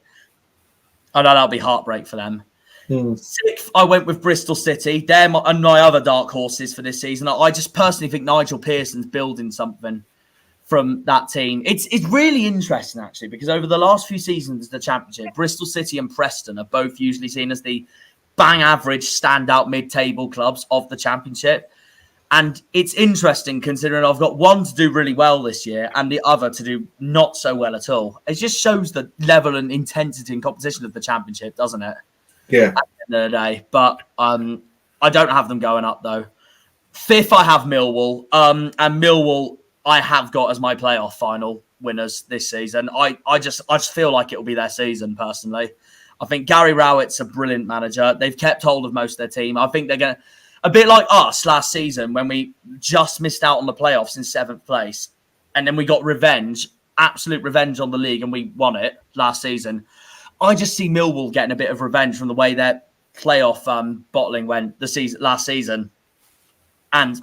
I know that'll be heartbreak for them. 6th, I went with Bristol City. They're my other dark horses for this season. I just personally think Nigel Pearson's building something from that team. It's really interesting, actually, because over the last few seasons of the Championship, Bristol City and Preston are both usually seen as the bang average standout mid-table clubs of the Championship. And it's interesting considering I've got one to do really well this year and the other to do not so well at all. It just shows the level and intensity and competition of the Championship, doesn't it? Yeah. At the end of the day. But I don't have them going up, though. 5th, I have Millwall. And Millwall, I have got as my playoff final winners this season. I just feel like it'll be their season, personally. I think Gary Rowett's a brilliant manager. They've kept hold of most of their team. I think they're going to... A bit like us last season when we just missed out on the playoffs in 7th place. And then we got revenge, absolute revenge on the league, and we won it last season. I just see Millwall getting a bit of revenge from the way their playoff bottling went last season. And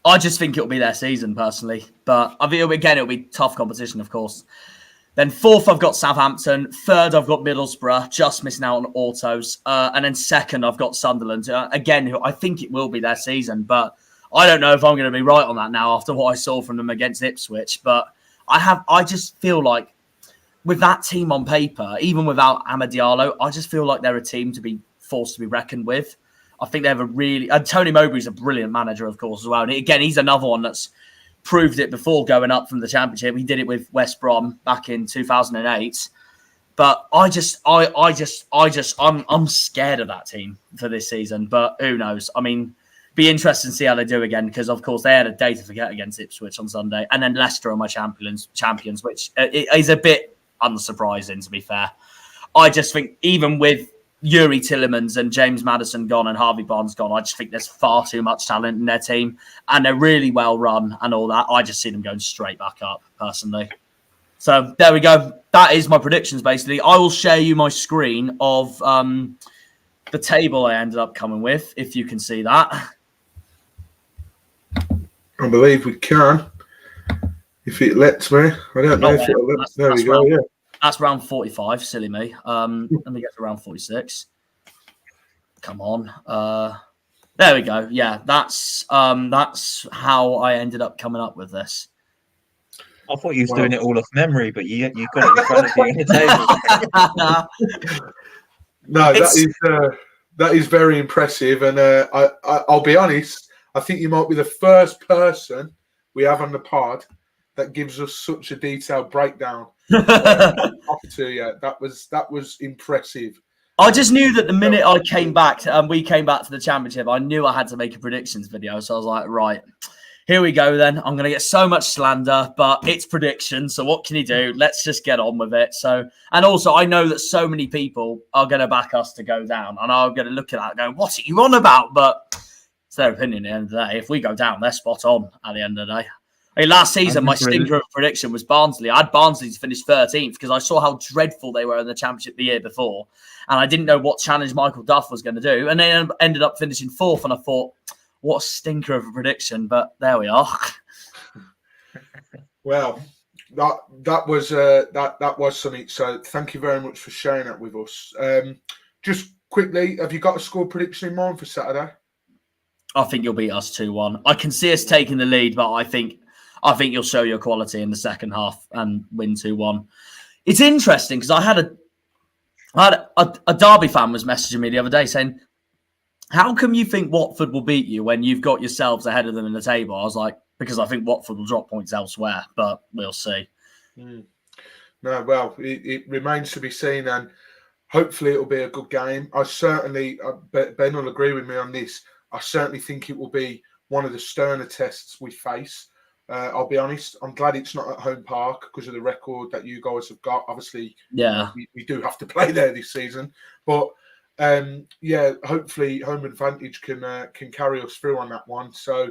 I just think it'll be their season, personally. But I think, it'll be tough competition, of course. Then 4th, I've got Southampton. 3rd, I've got Middlesbrough, just missing out on autos. And then 2nd, I've got Sunderland. Again, who I think it will be their season. But I don't know if I'm going to be right on that now after what I saw from them against Ipswich. But I just feel like with that team on paper, even without Amad Diallo, I just feel like they're a team to be forced to be reckoned with. I think they have a really... And Tony Mowbray's a brilliant manager, of course, as well. And again, he's another one that's proved it before going up from the Championship. He did it with West Brom back in 2008. But I'm scared of that team for this season. But who knows? I mean, be interesting to see how they do again, because of course they had a day to forget against Ipswich on Sunday, and then Leicester are my champions, which is a bit unsurprising, to be fair. I just think even with Yuri Tillemans and James Maddison gone and Harvey Barnes gone, I just think there's far too much talent in their team, and they're really well run and all that. I just see them going straight back up, personally. So there we go. That is my predictions, basically. I will share you my screen of the table I ended up coming with, if you can see that. I believe we can. If it lets me. I don't know if it'll let me. There we go, yeah. That's round 45, silly me. Let me get to round 46. Come on. There we go. Yeah, that's how I ended up coming up with this. I thought you was doing it all off memory, but you got it in front of you on the table. No, that is very impressive, and I'll be honest. I think you might be the first person we have on the pod that gives us such a detailed breakdown. That was impressive. I just knew that the minute I came back, we came back to the Championship, I knew I had to make a predictions video. So I was like, right, here we go then. I'm going to get so much slander, but it's predictions. So what can you do? Let's just get on with it. So, and also I know that so many people are going to back us to go down, and I'm going to look at that and go, what are you on about? But it's their opinion at the end of the day. If we go down, they're spot on at the end of the day. I mean, last season, my stinker of prediction was Barnsley. I had Barnsley to finish 13th because I saw how dreadful they were in the Championship the year before. And I didn't know what challenge Michael Duff was going to do. And they ended up finishing 4th. And I thought, what a stinker of a prediction. But there we are. Well, that was something. So thank you very much for sharing that with us. Just quickly, have you got a score prediction in mind for Saturday? I think you'll beat us 2-1. I can see us taking the lead, but I think you'll show your quality in the second half and win 2-1. It's interesting because I had a Derby fan was messaging me the other day saying, how come you think Watford will beat you when you've got yourselves ahead of them in the table? I was like, because I think Watford will drop points elsewhere, but we'll see. No, well, it remains to be seen, and hopefully it'll be a good game. I certainly, Ben will agree with me on this, I certainly think it will be one of the sterner tests we face. I'll be honest, I'm glad it's not at Home Park because of the record that you guys have got. Obviously, yeah, we do have to play there this season. But, hopefully home advantage can carry us through on that one. So,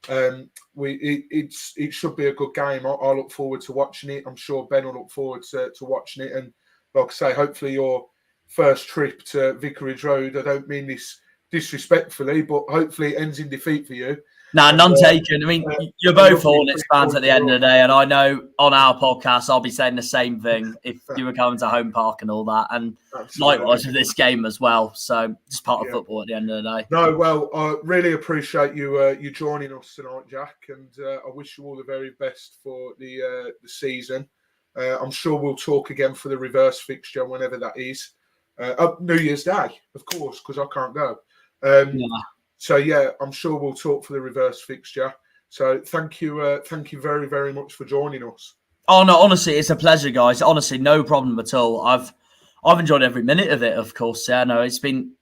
It should be a good game. I look forward to watching it. I'm sure Ben will look forward to watching it. And like I say, hopefully your first trip to Vicarage Road, I don't mean this disrespectfully, but hopefully it ends in defeat for you. Nah, none taken. I mean, you're both Hornets fans at the end of the day, and I know on our podcast I'll be saying the same thing if you were coming to Home Park and all that, and likewise with this game as well. So it's part of football at the end of the day. No, well, I really appreciate you joining us tonight, Jack, and I wish you all the very best for the season. I'm sure we'll talk again for the reverse fixture whenever that is. New Year's Day, of course, because I can't go. So yeah, I'm sure we'll talk for the reverse fixture. So thank you very, very much for joining us. Oh no, honestly, it's a pleasure, guys. Honestly, no problem at all. I've enjoyed every minute of it, of course. Yeah, no, it's been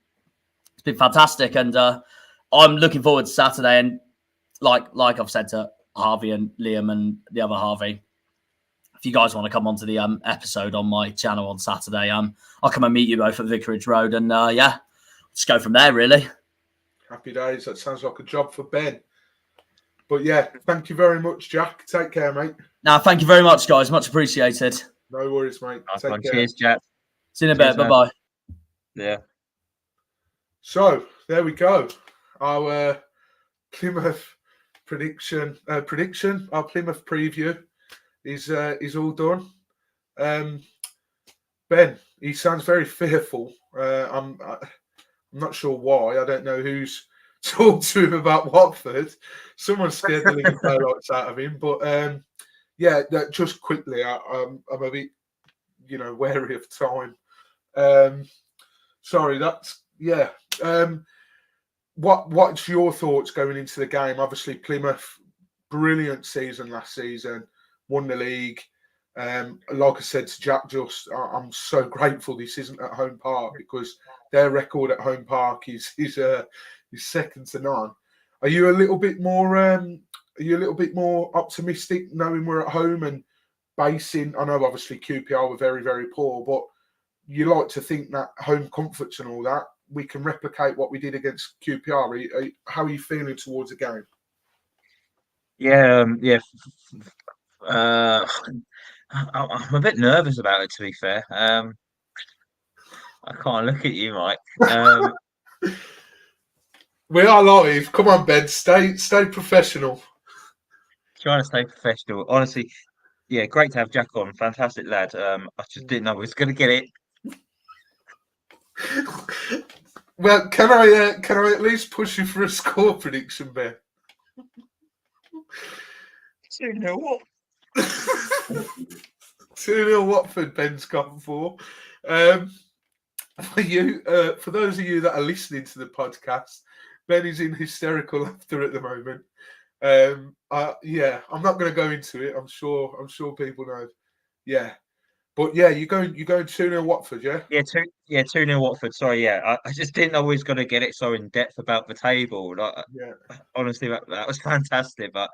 fantastic, and I'm looking forward to Saturday. And like I've said to Harvey and Liam and the other Harvey, if you guys want to come onto the episode on my channel on Saturday, I'll come and meet you both at Vicarage Road, and just go from there, really. Happy days. That sounds like a job for Ben. But yeah, thank you very much, Jack. Take care, mate. Thank you very much, guys. Much appreciated. No worries, mate. Take care. Cheers, Jack. See you in a bit. Bye-bye. Yeah. So, there we go. Our Plymouth prediction, our Plymouth preview is all done. Ben, he sounds very fearful. I'm not sure why. I don't know who's talked to him about Watford. Someone scared the living daylights out of him. But just quickly, I'm a bit, wary of time. What's your thoughts going into the game? Obviously, Plymouth, brilliant season last season, won the league. Like I said to Jack, I'm so grateful this isn't at Home Park, because their record at Home Park is second to none. Are you a little bit more optimistic knowing we're at home and basing? I know obviously QPR were very, very poor, but you like to think that home comforts and all that, we can replicate what we did against QPR. How are you feeling towards the game? I'm a bit nervous about it, to be fair. I can't look at you, Mike. We are live. Come on, Ben. Stay professional. Trying to stay professional. Honestly, yeah, great to have Jack on. Fantastic lad. I just didn't know we was going to get it. Well, can I at least push you for a score prediction, Ben? 2-0 what? 2-0 Watford, Ben's gone for. For those of you that are listening to the podcast, Ben is in hysterical laughter at the moment. I'm not going to go into it. I'm sure people know. Yeah. But yeah, you're going 2-0 Watford, yeah? Yeah, 2-0 Watford. Sorry, yeah. I just didn't know we was going to get it so in depth about the table. Honestly, that was fantastic. But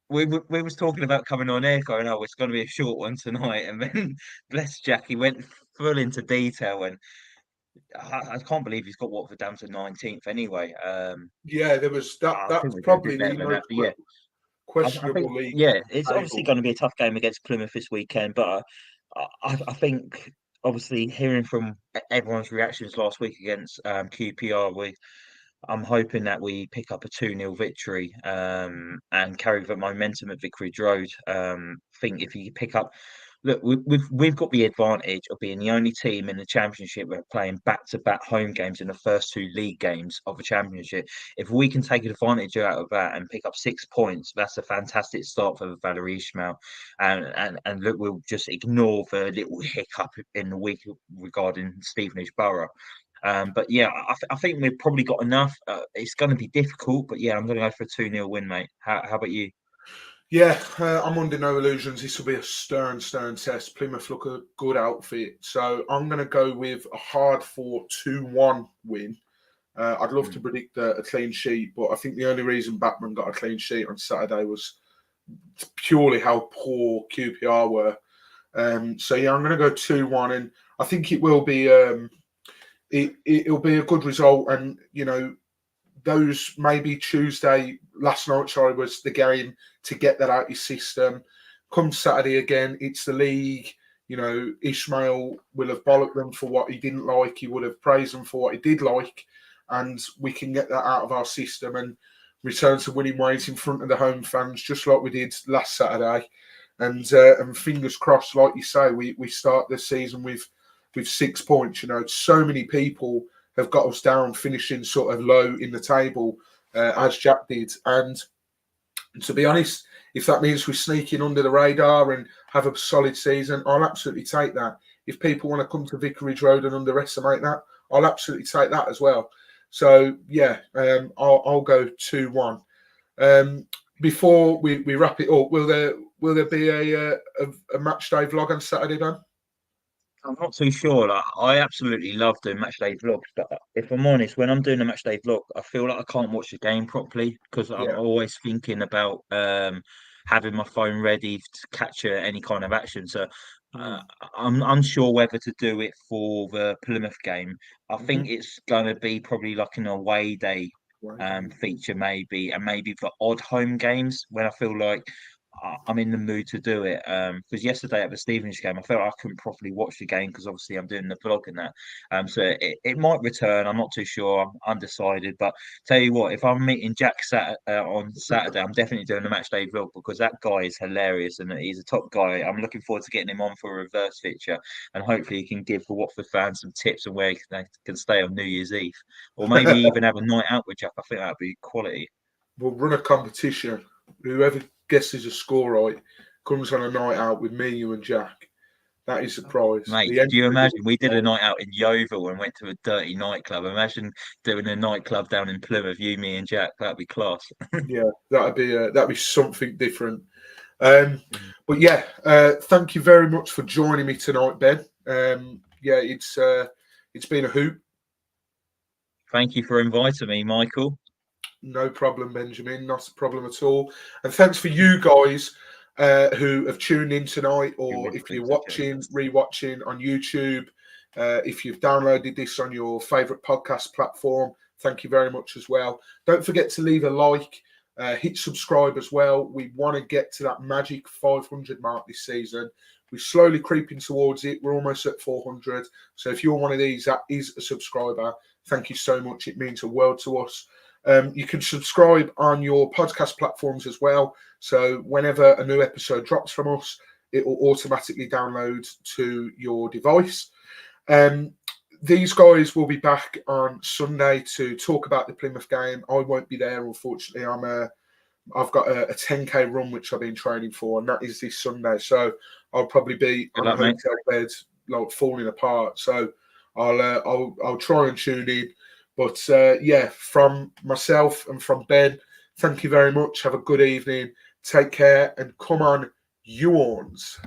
we was talking about coming on air, going, "Oh, it's going to be a short one tonight," and then bless Jack, he went full into detail, and I can't believe he's got Watford down to 19th anyway. There was that. That's probably the most questionable league. Yeah, it's obviously going to be a tough game against Plymouth this weekend, but I think obviously hearing from everyone's reactions last week against QPR, I'm hoping that we pick up a 2-0 victory and carry the momentum at Vicarage Road. I think if you pick up, look, we've got the advantage of being the only team in the Championship we're playing back-to-back home games in the first two league games of the Championship. If we can take advantage out of that and pick up 6 points, that's a fantastic start for Valerie Ismail. And look, we'll just ignore the little hiccup in the week regarding Stevenage Borough. But yeah, I think we've probably got enough. It's going to be difficult, but yeah, I'm going to go for a 2-0 win, mate. How about you? Yeah, I'm under no illusions. This will be a stern test. Plymouth look a good outfit. So I'm going to go with a hard-fought 2-1 win. I'd love to predict a clean sheet, but I think the only reason Batman got a clean sheet on Saturday was purely how poor QPR were. So yeah, I'm going to go 2-1, and I think it will be it'll be a good result. And those maybe Tuesday last night, sorry, was the game to get that out your system. Come Saturday again, it's the league. You know, Ishmael will have bollocked them for what he didn't like. He would have praised them for what he did like. And we can get that out of our system and return to winning ways in front of the home fans, just like we did last Saturday. And fingers crossed, like you say, we start the season with 6 points. You know, so many people have got us down, finishing sort of low in the table, as Jack did. And to be honest, if that means we sneak in under the radar and have a solid season, I'll absolutely take that. If people want to come to Vicarage Road and underestimate that, I'll absolutely take that as well. So, yeah, I'll go 2-1. Before we wrap it up, will there be a match day vlog on Saturday, Ben? I'm not too sure. Like, I absolutely love doing matchday vlogs, but if I'm honest, when I'm doing a matchday vlog, I feel like I can't watch the game properly because I'm always thinking about having my phone ready to capture any kind of action. So I'm unsure whether to do it for the Plymouth game. I think it's going to be probably like an away day feature, maybe, and maybe for odd home games when I feel like I'm in the mood to do it. Because yesterday at the Stevenage game, I felt I couldn't properly watch the game because obviously I'm doing the vlog and that. So it might return. I'm not too sure. I'm undecided. But tell you what, if I'm meeting Jack on Saturday, I'm definitely doing a match day vlog because that guy is hilarious and he's a top guy. I'm looking forward to getting him on for a reverse feature and hopefully he can give the Watford fans some tips on where they can stay on New Year's Eve, or maybe even have a night out with Jack. I think that'd be quality. We'll run a competition. Whoever guesses a score right comes on a night out with me, you, and Jack. That is the prize. Mate, do you imagine we did a night out in Yeovil and went to a dirty nightclub? Imagine doing a nightclub down in Plymouth, you, me, and Jack. That'd be class. Yeah, that'd be something different. But yeah, thank you very much for joining me tonight, Ben. Yeah, it's been a hoot. Thank you for inviting me, Michael. No problem, Benjamin. Not a problem at all. And thanks for you guys who have tuned in tonight, or if you're rewatching on YouTube, if you've downloaded this on your favourite podcast platform, thank you very much as well. Don't forget to leave a like, hit subscribe as well. We want to get to that magic 500 mark this season. We're slowly creeping towards it. We're almost at 400. So if you're one of these that is a subscriber, thank you so much. It means a world to us. You can subscribe on your podcast platforms as well. So whenever a new episode drops from us, it will automatically download to your device. These guys will be back on Sunday to talk about the Plymouth game. I won't be there, unfortunately. I've got a 10K run which I've been training for, and that is this Sunday. So I'll probably be on a hotel bed, like falling apart. So I'll try and tune in. But yeah, from myself and from Ben, thank you very much. Have a good evening. Take care and come on, you Orns.